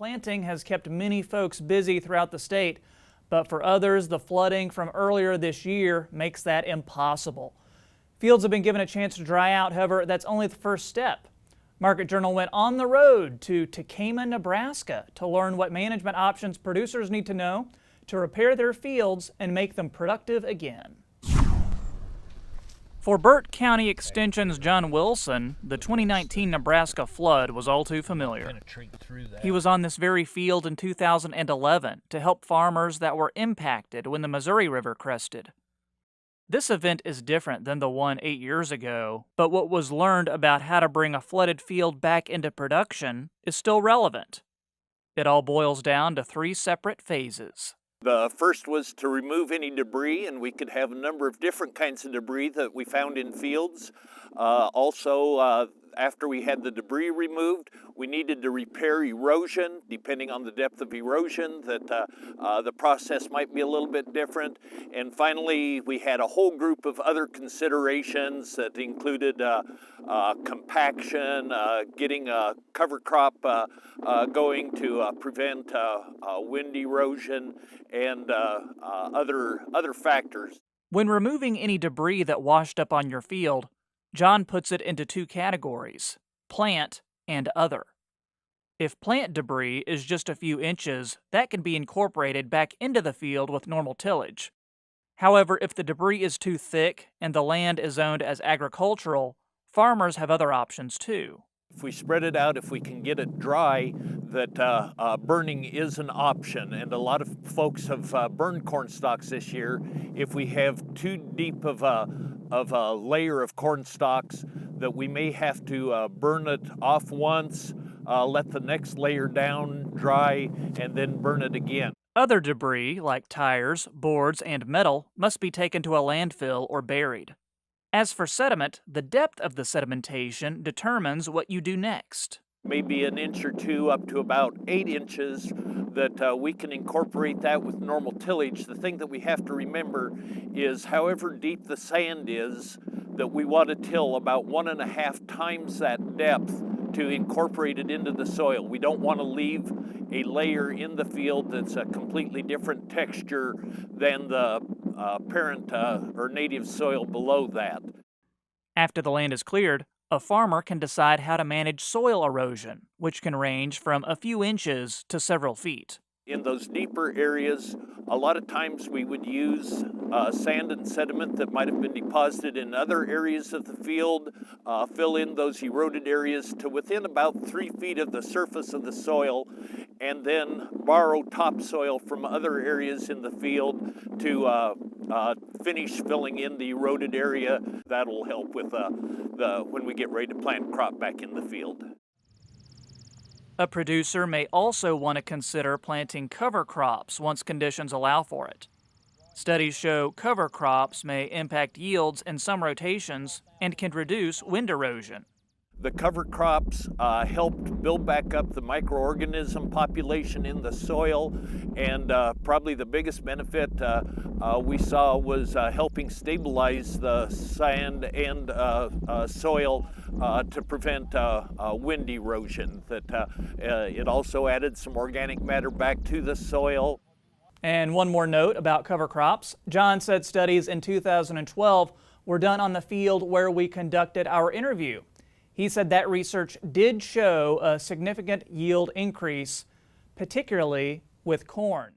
Planting has kept many folks busy throughout the state, but for others, the flooding from earlier this year makes that impossible. Fields have been given a chance to dry out, however, that's only the first step. Market Journal went on the road to Tekamah, Nebraska to learn what management options producers need to know to repair their fields and make them productive again. For Burt County Extension's John Wilson, the 2019 Nebraska flood was all too familiar. He was on this very field in 2011 to help farmers that were impacted when the Missouri River crested. This event is different than the one 8 years ago, but what was learned about how to bring a flooded field back into production is still relevant. It all boils down to 3 separate phases. The first was to remove any debris, and we could have a number of different kinds of debris that we found in fields. After we had the debris removed, we needed to repair erosion. Depending on the depth of erosion, the process might be a little bit different. And finally, we had a whole group of other considerations that included compaction, getting a cover crop going to prevent wind erosion, and other factors. When removing any debris that washed up on your field, John puts it into 2 categories: plant and other. If plant debris is just a few inches, that can be incorporated back into the field with normal tillage. However, if the debris is too thick and the land is zoned as agricultural, farmers have other options too. If we spread it out, if we can get it dry, that burning is an option. And a lot of folks have burned corn stalks this year. If we have too deep of a layer of corn stalks, that we may have to burn it off once, let the next layer down, dry, and then burn it again. Other debris, like tires, boards, and metal, must be taken to a landfill or buried. As for sediment, the depth of the sedimentation determines what you do next. Maybe an inch or 2 up to about 8 inches, that we can incorporate that with normal tillage. The thing that we have to remember is however deep the sand is, that we want to till about 1.5 times that depth to incorporate it into the soil. We don't want to leave a layer in the field that's a completely different texture than the parent or native soil below that. After the land is cleared, a farmer can decide how to manage soil erosion, which can range from a few inches to several feet. In those deeper areas, a lot of times we would use sand and sediment that might have been deposited in other areas of the field, fill in those eroded areas to within about 3 feet of the surface of the soil, and then borrow topsoil from other areas in the field to finish filling in the eroded area. That'll help with when we get ready to plant crop back in the field. A producer may also want to consider planting cover crops once conditions allow for it. Studies show cover crops may impact yields in some rotations and can reduce wind erosion. The cover crops helped build back up the microorganism population in the soil, and probably the biggest benefit we saw was helping stabilize the sand and soil to prevent wind erosion. It also added some organic matter back to the soil. And one more note about cover crops. John said studies in 2012 were done on the field where we conducted our interview. He said that research did show a significant yield increase, particularly with corn.